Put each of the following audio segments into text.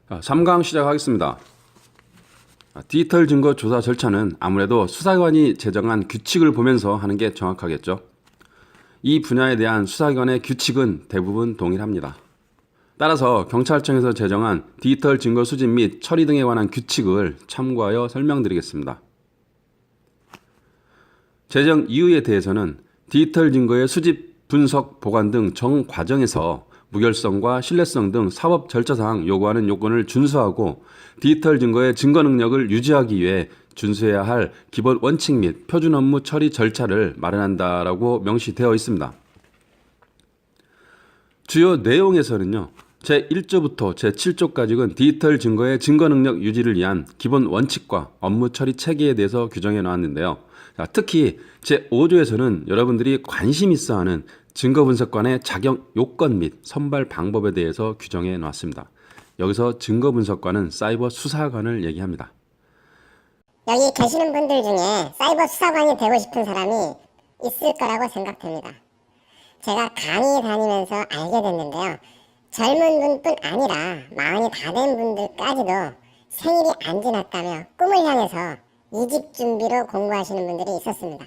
3강 시작하겠습니다. 디지털 증거 조사 절차는 아무래도 수사기관이 제정한 규칙을 보면서 하는 게 정확하겠죠. 이 분야에 대한 수사기관의 규칙은 대부분 동일합니다. 따라서 경찰청에서 제정한 디지털 증거 수집 및 처리 등에 관한 규칙을 참고하여 설명드리겠습니다. 제정 이유에 대해서는 디지털 증거의 수집, 분석, 보관 등 정 과정에서 무결성과 신뢰성 등 사법 절차상 요구하는 요건을 준수하고 디지털 증거의 증거 능력을 유지하기 위해 준수해야 할 기본 원칙 및 표준 업무 처리 절차를 마련한다라고 명시되어 있습니다. 주요 내용에서는요. 제1조부터 제7조까지는 디지털 증거의 증거 능력 유지를 위한 기본 원칙과 업무 처리 체계에 대해서 규정해 놓았는데요. 특히 제5조에서는 여러분들이 관심 있어 하는 증거분석관의 자격 요건 및 선발 방법에 대해서 규정해 놓았습니다. 여기서 증거분석관은 사이버 수사관을 얘기합니다. 여기 계시는 분들 중에 사이버 수사관이 되고 싶은 사람이 있을 거라고 생각됩니다. 제가 강의 다니면서 알게 됐는데요. 젊은 분뿐 아니라 40이 다 된 분들까지도 생일이 안 지났다며 꿈을 향해서 이직 준비로 공부하시는 분들이 있었습니다.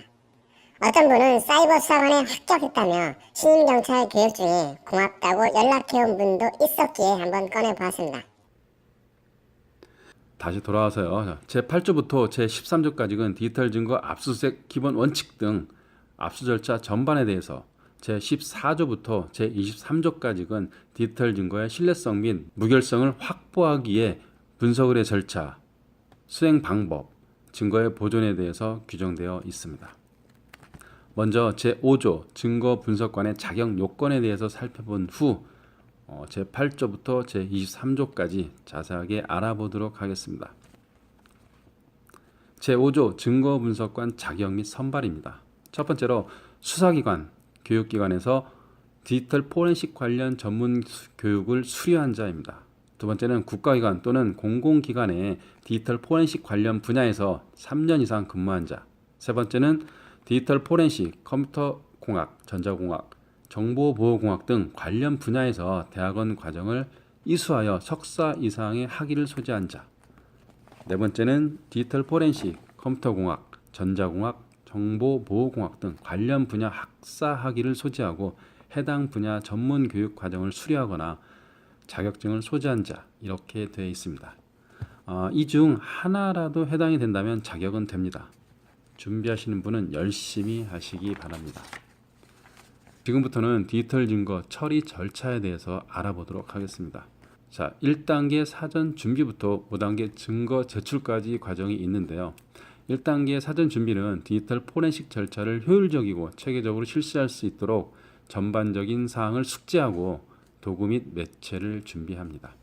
어떤 분은 사이버 수사관에 합격했다며 신임경찰 교육 중에 고맙다고 연락해온 분도 있었기에 한번 꺼내보았습니다. 다시 돌아와서요. 제8조부터 제13조까지는 디지털 증거 압수수색 기본 원칙 등 압수 절차 전반에 대해서 제14조부터 제23조까지는 디지털 증거의 신뢰성 및 무결성을 확보하기 위해 분석 의뢰 절차, 수행 방법, 증거의 보존에 대해서 규정되어 있습니다. 먼저 제5조 증거 분석관의 자격 요건에 대해서 살펴본 후 제8조부터 제23조까지 자세하게 알아보도록 하겠습니다. 제5조 증거 분석관 자격 및 선발입니다. 첫 번째로 수사기관, 교육기관에서 디지털 포렌식 관련 전문 교육을 수료한 자입니다. 두 번째는 국가기관 또는 공공기관의 디지털 포렌식 관련 분야에서 3년 이상 근무한 자. 세 번째는 디지털 포렌식, 컴퓨터공학, 전자공학, 정보보호공학 등 관련 분야에서 대학원 과정을 이수하여 석사 이상의 학위를 소지한 자. 네 번째는 디지털 포렌식, 컴퓨터공학, 전자공학, 정보보호공학 등 관련 분야 학사 학위를 소지하고 해당 분야 전문 교육 과정을 수료하거나 자격증을 소지한 자, 이렇게 되어 있습니다. 이 중 하나라도 해당이 된다면 자격은 됩니다. 준비하시는 분은 열심히 하시기 바랍니다. 지금부터는 디지털 증거 처리 절차에 대해서 알아보도록 하겠습니다. 자, 1단계 사전 준비부터 5단계 증거 제출까지 과정이 있는데요. 1단계 사전 준비는 디지털 포렌식 절차를 효율적이고 체계적으로 실시할 수 있도록 전반적인 사항을 숙지하고 도구 및 매체를 준비합니다.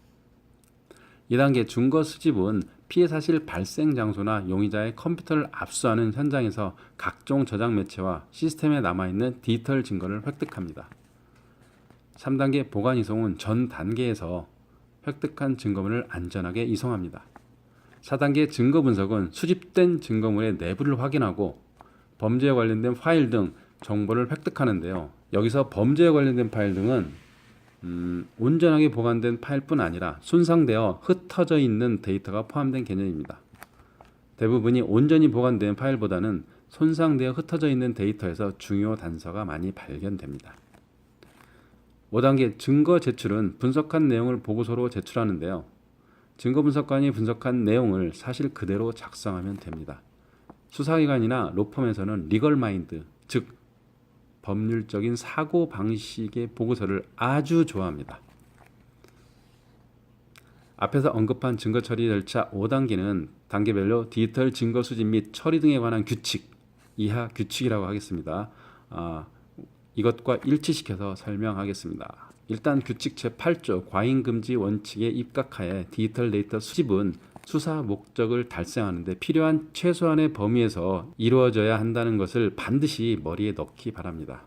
2단계 증거 수집은 피해 사실 발생 장소나 용의자의 컴퓨터를 압수하는 현장에서 각종 저장 매체와 시스템에 남아있는 디지털 증거를 획득합니다. 3단계 보관 이송은 전 단계에서 획득한 증거물을 안전하게 이송합니다. 4단계 증거 분석은 수집된 증거물의 내부를 확인하고 범죄에 관련된 파일 등 정보를 획득하는데요. 여기서 범죄에 관련된 파일 등은 온전하게 보관된 파일뿐 아니라 손상되어 흩어져 있는 데이터가 포함된 개념입니다. 대부분이 온전히 보관된 파일보다는 손상되어 흩어져 있는 데이터에서 중요 단서가 많이 발견됩니다. 5단계 증거 제출은 분석한 내용을 보고서로 제출하는데요. 증거 분석관이 분석한 내용을 사실 그대로 작성하면 됩니다. 수사기관이나 로펌에서는 리걸 마인드, 즉 법률적인 사고 방식의 보고서를 아주 좋아합니다. 앞에서 언급한 증거 처리 절차 5단계는 단계별로 디지털 증거 수집 및 처리 등에 관한 규칙, 이하 규칙이라고 하겠습니다. 이것과 일치시켜서 설명하겠습니다. 일단 규칙 제8조 과잉금지 원칙에 입각하에 디지털 데이터 수집은 수사 목적을 달성하는 데 필요한 최소한의 범위에서 이루어져야 한다는 것을 반드시 머리에 넣기 바랍니다.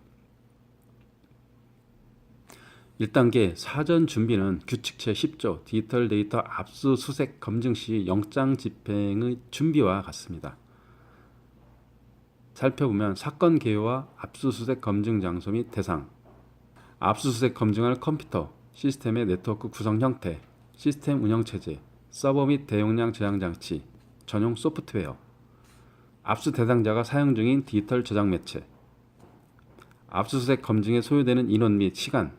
1단계 사전 준비는 규칙 제10조 디지털 데이터 압수수색 검증 시 영장 집행의 준비와 같습니다. 살펴보면 사건 개요와 압수수색 검증 장소 및 대상, 압수수색 검증할 컴퓨터, 시스템의 네트워크 구성 형태, 시스템 운영체제, 서버 및 대용량 저장 장치, 전용 소프트웨어, 압수 대상자가 사용 중인 디지털 저장 매체, 압수수색 검증에 소요되는 인원 및 시간,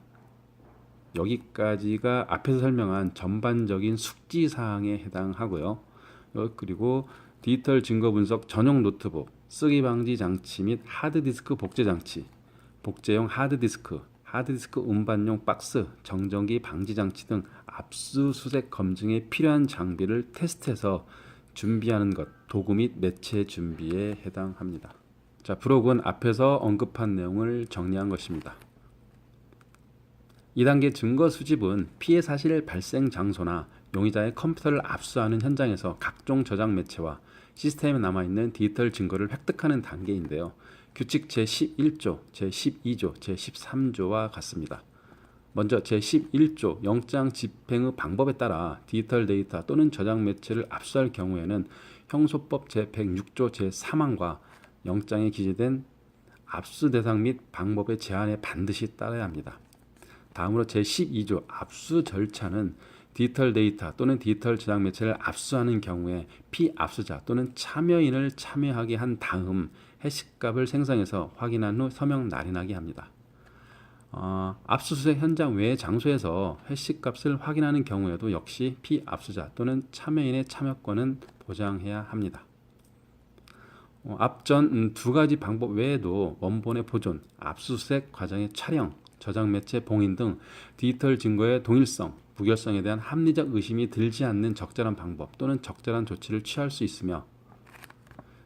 여기까지가 앞에서 설명한 전반적인 숙지 사항에 해당하고요. 그리고 디지털 증거 분석 전용 노트북, 쓰기 방지 장치 및 하드디스크 복제 장치, 복제용 하드디스크 운반용 박스, 정전기 방지 장치 등 압수수색 검증에 필요한 장비를 테스트해서 준비하는 것, 도구 및 매체 준비에 해당합니다. 자, 부록은 앞에서 언급한 내용을 정리한 것입니다. 2단계 증거 수집은 피해 사실 발생 장소나 용의자의 컴퓨터를 압수하는 현장에서 각종 저장 매체와 시스템에 남아있는 디지털 증거를 획득하는 단계인데요. 규칙 제11조, 제12조, 제13조와 같습니다. 먼저 제11조 영장 집행의 방법에 따라 디지털 데이터 또는 저장 매체를 압수할 경우에는 형소법 제106조 제3항과 영장에 기재된 압수 대상 및 방법의 제한에 반드시 따라야 합니다. 다음으로 제12조 압수 절차는 디지털 데이터 또는 디지털 저장 매체를 압수하는 경우에 피압수자 또는 참여인을 참여하게 한 다음 해시값을 생성해서 확인한 후 서명 날인하게 합니다. 압수수색 현장 외의 장소에서 해시값을 확인하는 경우에도 역시 피압수자 또는 참여인의 참여권은 보장해야 합니다. 앞전 두 가지 방법 외에도 원본의 보존, 압수수색 과정의 촬영, 저장 매체 봉인 등 디지털 증거의 동일성, 무결성에 대한 합리적 의심이 들지 않는 적절한 방법 또는 적절한 조치를 취할 수 있으며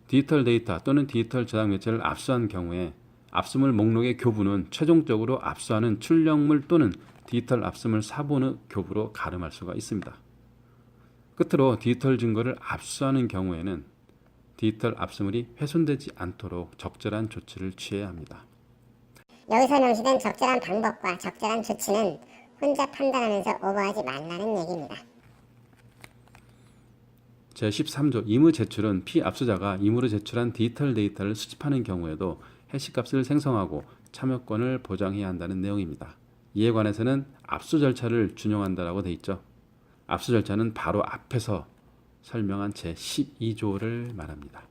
디지털 데이터 또는 디지털 저장 매체를 압수한 경우에 압수물 목록의 교부는 최종적으로 압수하는 출력물 또는 디지털 압수물 사본의 교부로 가름할 수가 있습니다. 끝으로 디지털 증거를 압수하는 경우에는 디지털 압수물이 훼손되지 않도록 적절한 조치를 취해야 합니다. 여기서 명시된 적절한 방법과 적절한 조치는 혼자 판단하면서 오버하지 말라는 얘기입니다. 제13조 임의 제출은 피압수자가 임의로 제출한 디지털 데이터를 수집하는 경우에도 해시값을 생성하고 참여권을 보장해야 한다는 내용입니다. 이에 관해서는 압수 절차를 준용한다라고 되어 있죠. 압수 절차는 바로 앞에서 설명한 제12조를 말합니다.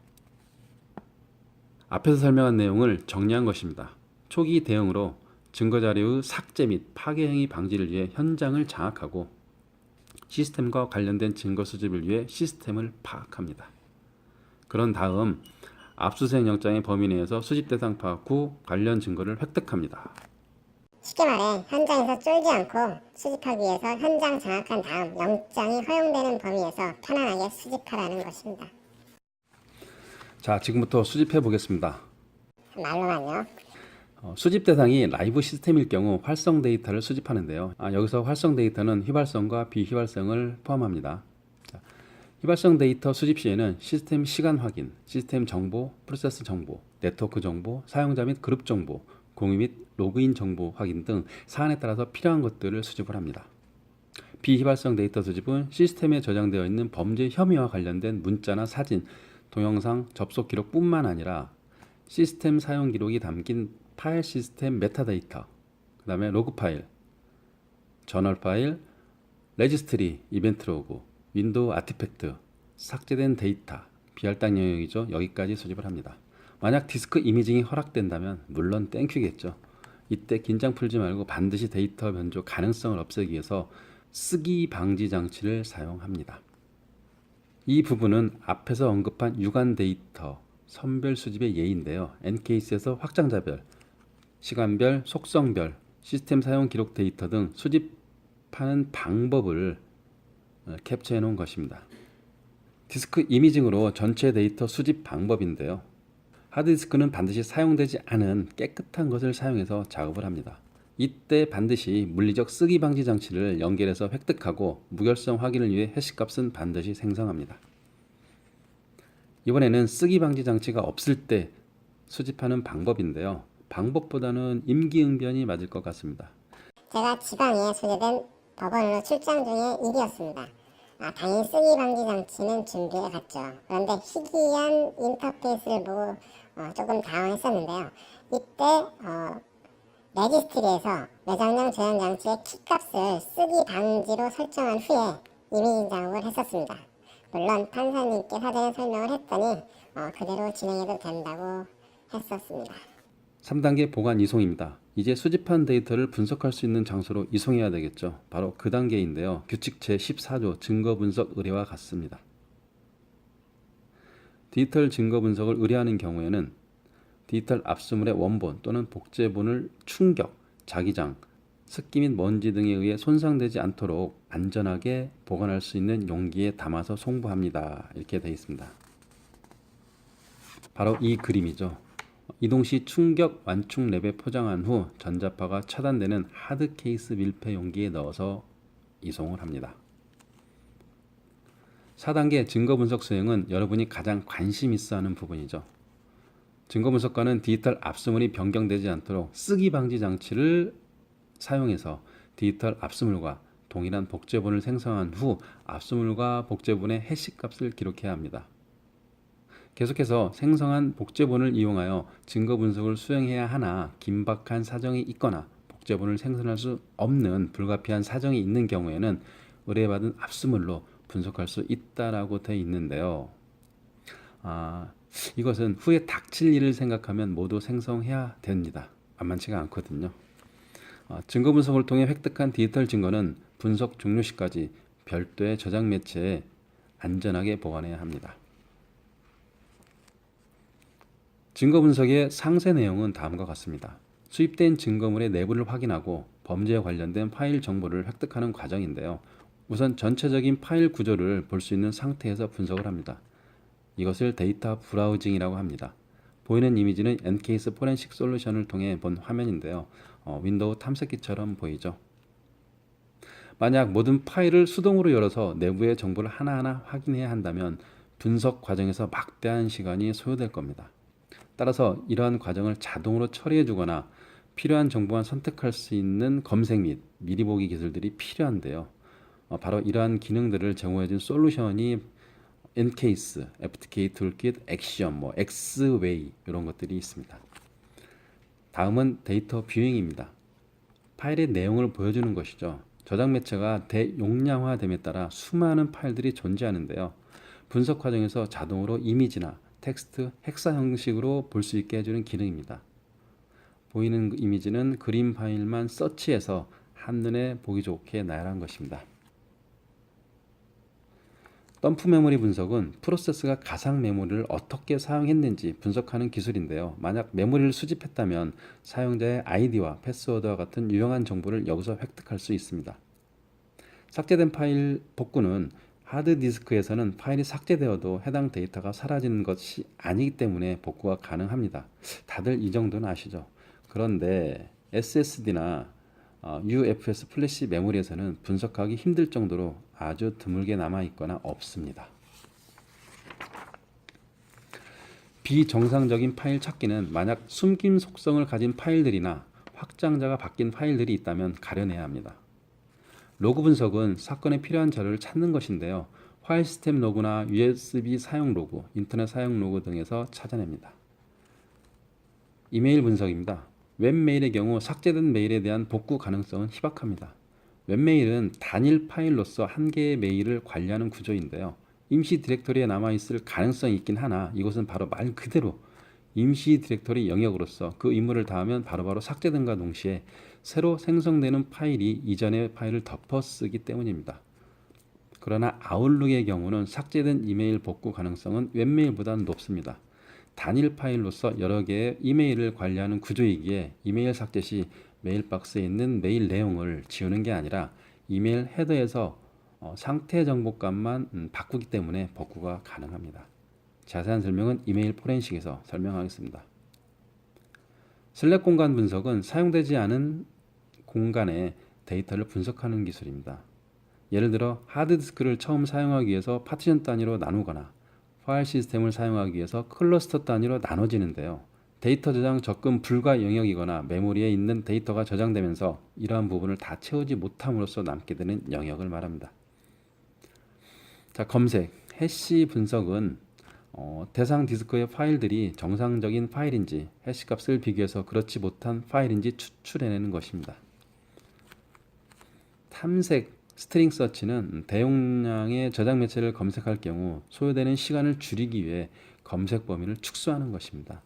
앞에서 설명한 내용을 정리한 것입니다. 초기 대응으로 증거자료의 삭제 및 파괴 행위 방지를 위해 현장을 장악하고 시스템과 관련된 증거 수집을 위해 시스템을 파악합니다. 그런 다음 압수수색 영장의 범위 내에서 수집 대상 파악 후 관련 증거를 획득합니다. 쉽게 말해 현장에서 쫄지 않고 수집하기 위해서 현장 장악한 다음 영장이 허용되는 범위에서 편안하게 수집하라는 것입니다. 자, 지금부터 수집해 보겠습니다. 말로만요. 수집 대상이 라이브 시스템일 경우 활성 데이터를 수집하는데요. 여기서 활성 데이터는 휘발성과 비휘발성을 포함합니다. 자, 휘발성 데이터 수집 시에는 시스템 시간 확인, 시스템 정보, 프로세스 정보, 네트워크 정보, 사용자 및 그룹 정보, 공유 및 로그인 정보 확인 등 사안에 따라서 필요한 것들을 수집을 합니다. 비휘발성 데이터 수집은 시스템에 저장되어 있는 범죄 혐의와 관련된 문자나 사진, 동영상 접속 기록뿐만 아니라 시스템 사용 기록이 담긴 파일 시스템 메타데이터, 그 다음에 로그 파일, 저널 파일, 레지스트리, 이벤트 로그, 윈도우 아티팩트, 삭제된 데이터, 비할당 영역이죠. 여기까지 수집을 합니다. 만약 디스크 이미징이 허락된다면 물론 땡큐겠죠. 이때 긴장 풀지 말고 반드시 데이터 변조 가능성을 없애기 위해서 쓰기 방지 장치를 사용합니다. 이 부분은 앞에서 언급한 유관 데이터 선별 수집의 예인데요. N케이스에서 확장자별, 시간별, 속성별, 시스템 사용 기록 데이터 등 수집하는 방법을 캡처해 놓은 것입니다. 디스크 이미징으로 전체 데이터 수집 방법인데요. 하드디스크는 반드시 사용되지 않은 깨끗한 것을 사용해서 작업을 합니다. 이때 반드시 물리적 쓰기 방지 장치를 연결해서 획득하고 무결성 확인을 위해 해시값은 반드시 생성합니다. 이번에는 쓰기 방지 장치가 없을 때 수집하는 방법인데요. 방법보다는 임기응변이 맞을 것 같습니다. 제가 지방에 소재된 법원으로 출장 중에 일이었습니다. 당연히 쓰기 방지 장치는 준비해 갔죠. 그런데 희귀한 인터페이스를 보고 조금 당황했었는데요. 이때 레지스트리에서 매장량 저장 장치의 키값을 쓰기 방지로 설정한 후에 이미지 작업을 했었습니다. 물론 판사님께 사전에 설명을 했더니 그대로 진행해도 된다고 했었습니다. 3단계 보관 이송입니다. 이제 수집한 데이터를 분석할 수 있는 장소로 이송해야 되겠죠. 바로 그 단계인데요. 규칙 제14조 증거 분석 의뢰와 같습니다. 디지털 증거 분석을 의뢰하는 경우에는 디지털 압수물의 원본 또는 복제본을 충격, 자기장, 습기 및 먼지 등에 의해 손상되지 않도록 안전하게 보관할 수 있는 용기에 담아서 송부합니다. 이렇게 되어 있습니다. 바로 이 그림이죠. 이동 시 충격 완충 랩에 포장한 후 전자파가 차단되는 하드 케이스 밀폐 용기에 넣어서 이송을 합니다. 4단계 증거 분석 수행은 여러분이 가장 관심 있어 하는 부분이죠. 증거 분석과는 디지털 압수물이 변경되지 않도록 쓰기 방지 장치를 사용해서 디지털 압수물과 동일한 복제본을 생성한 후 압수물과 복제본의 해시 값을 기록해야 합니다. 계속해서 생성한 복제본을 이용하여 증거 분석을 수행해야 하나 긴박한 사정이 있거나 복제본을 생성할 수 없는 불가피한 사정이 있는 경우에는 의뢰받은 압수물로 분석할 수 있다라고 되어 있는데요. 이것은 후에 닥칠 일을 생각하면 모두 생성해야 됩니다. 만만치가 않거든요. 증거 분석을 통해 획득한 디지털 증거는 분석 종료 시까지 별도의 저장 매체에 안전하게 보관해야 합니다. 증거 분석의 상세 내용은 다음과 같습니다. 수입된 증거물의 내부를 확인하고 범죄에 관련된 파일 정보를 획득하는 과정인데요. 우선 전체적인 파일 구조를 볼 수 있는 상태에서 분석을 합니다. 이것을 데이터 브라우징이라고 합니다. 보이는 이미지는 엔케이스 포렌식 솔루션을 통해 본 화면인데요. 윈도우 탐색기처럼 보이죠. 만약 모든 파일을 수동으로 열어서 내부의 정보를 하나하나 확인해야 한다면 분석 과정에서 막대한 시간이 소요될 겁니다. 따라서 이러한 과정을 자동으로 처리해 주거나 필요한 정보만 선택할 수 있는 검색 및 미리 보기 기술들이 필요한데요. 바로 이러한 기능들을 제공해 준 솔루션이 엔케이스, FTK 툴킷, 액션, 엑스웨이 이런 것들이 있습니다. 다음은 데이터 뷰잉입니다. 파일의 내용을 보여주는 것이죠. 저장 매체가 대용량화됨에 따라 수많은 파일들이 존재하는데요. 분석 과정에서 자동으로 이미지나 텍스트, 헥사 형식으로 볼 수 있게 해주는 기능입니다. 보이는 이미지는 그림 파일만 서치해서 한눈에 보기 좋게 나열한 것입니다. 덤프 메모리 분석은 프로세스가 가상 메모리를 어떻게 사용했는지 분석하는 기술인데요. 만약 메모리를 수집했다면 사용자의 아이디와 패스워드와 같은 유용한 정보를 여기서 획득할 수 있습니다. 삭제된 파일 복구는 하드디스크에서는 파일이 삭제되어도 해당 데이터가 사라지는 것이 아니기 때문에 복구가 가능합니다. 다들 이 정도는 아시죠? 그런데 SSD나 UFS 플래시 메모리에서는 분석하기 힘들 정도로 아주 드물게 남아있거나 없습니다. 비정상적인 파일 찾기는 만약 숨김 속성을 가진 파일들이나 확장자가 바뀐 파일들이 있다면 가려내야 합니다. 로그 분석은 사건에 필요한 자료를 찾는 것인데요. 파일 시스템 로그나 USB 사용 로그, 인터넷 사용 로그 등에서 찾아냅니다. 이메일 분석입니다. 웹메일의 경우 삭제된 메일에 대한 복구 가능성은 희박합니다. 웹메일은 단일 파일로서 한 개의 메일을 관리하는 구조인데요. 임시 디렉토리에 남아있을 가능성이 있긴 하나 이것은 바로 말 그대로 임시 디렉토리 영역으로서 그 임무를 다하면 바로바로 삭제됨과 동시에 새로 생성되는 파일이 이전의 파일을 덮어쓰기 때문입니다. 그러나 아웃룩의 경우는 삭제된 이메일 복구 가능성은 웹메일보다는 높습니다. 단일 파일로서 여러 개의 이메일을 관리하는 구조이기에 이메일 삭제 시 메일박스에 있는 메일 내용을 지우는 게 아니라 이메일 헤더에서 상태 정보값만 바꾸기 때문에 복구가 가능합니다. 자세한 설명은 이메일 포렌식에서 설명하겠습니다. 슬랙 공간 분석은 사용되지 않은 공간의 데이터를 분석하는 기술입니다. 예를 들어 하드디스크를 처음 사용하기 위해서 파티션 단위로 나누거나 파일 시스템을 사용하기 위해서 클러스터 단위로 나눠지는데요. 데이터 저장 접근 불가 영역이거나 메모리에 있는 데이터가 저장되면서 이러한 부분을 다 채우지 못함으로써 남게 되는 영역을 말합니다. 자, 검색, 해시 분석은 대상 디스크의 파일들이 정상적인 파일인지 해시 값을 비교해서 그렇지 못한 파일인지 추출해내는 것입니다. 탐색 스트링 서치는 대용량의 저장 매체를 검색할 경우 소요되는 시간을 줄이기 위해 검색 범위를 축소하는 것입니다.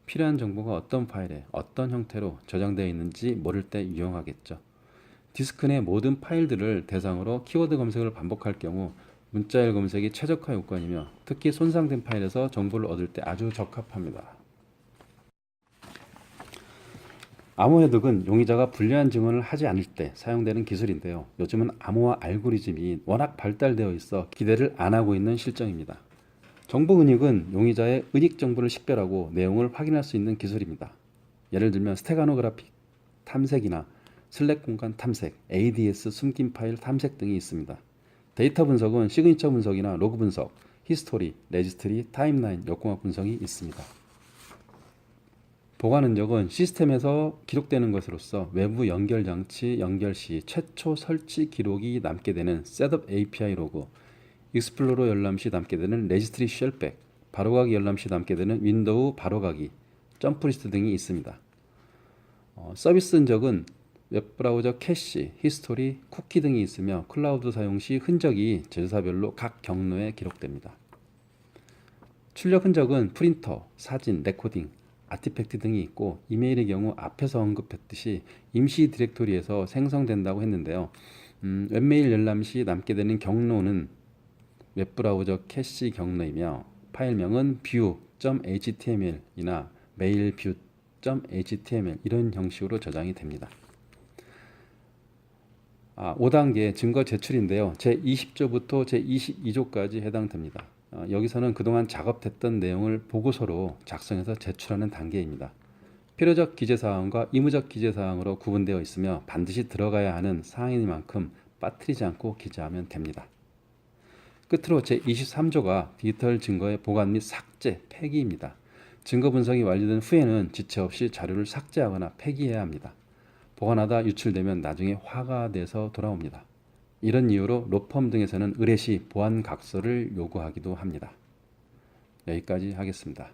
필요한 정보가 어떤 파일에 어떤 형태로 저장되어 있는지 모를 때 유용하겠죠. 디스크 내 모든 파일들을 대상으로 키워드 검색을 반복할 경우 문자열 검색이 최적화 요건이며 특히 손상된 파일에서 정보를 얻을 때 아주 적합합니다. 암호해독은 용의자가 불리한 증언을 하지 않을 때 사용되는 기술인데요. 요즘은 암호화 알고리즘이 워낙 발달되어 있어 기대를 안 하고 있는 실정입니다. 정보 은닉은 용의자의 은닉 정보를 식별하고 내용을 확인할 수 있는 기술입니다. 예를 들면 스테가노그래픽 탐색이나 슬랙 공간 탐색, ADS 숨긴 파일 탐색 등이 있습니다. 데이터 분석은 시그니처 분석이나 로그 분석, 히스토리, 레지스트리, 타임라인, 역공학 분석이 있습니다. 보관 흔적은 시스템에서 기록되는 것으로서 외부 연결 장치 연결 시 최초 설치 기록이 남게 되는 셋업 API 로그, 익스플로러 열람 시 남게 되는 레지스트리 쉘백, 바로가기 열람 시 남게 되는 윈도우 바로가기, 점프리스트 등이 있습니다. 서비스 흔적은 웹브라우저 캐시, 히스토리, 쿠키 등이 있으며 클라우드 사용 시 흔적이 제조사별로 각 경로에 기록됩니다. 출력 흔적은 프린터, 사진, 레코딩, 아티팩트 등이 있고 이메일의 경우 앞에서 언급했듯이 임시 디렉토리에서 생성된다고 했는데요. 웹메일 열람 시 남게 되는 경로는 웹브라우저 캐시 경로이며 파일명은 view.html이나 mailview.html 이런 형식으로 저장이 됩니다. 5단계 증거 제출인데요. 제20조부터 제22조까지 해당됩니다. 여기서는 그동안 작업됐던 내용을 보고서로 작성해서 제출하는 단계입니다. 필요적 기재사항과 의무적 기재사항으로 구분되어 있으며 반드시 들어가야 하는 사항이니만큼 빠뜨리지 않고 기재하면 됩니다. 끝으로 제23조가 디지털 증거의 보관 및 삭제, 폐기입니다. 증거 분석이 완료된 후에는 지체 없이 자료를 삭제하거나 폐기해야 합니다. 보관하다 유출되면 나중에 화가 돼서 돌아옵니다. 이런 이유로 로펌 등에서는 의뢰 시 보안 각서를 요구하기도 합니다. 여기까지 하겠습니다.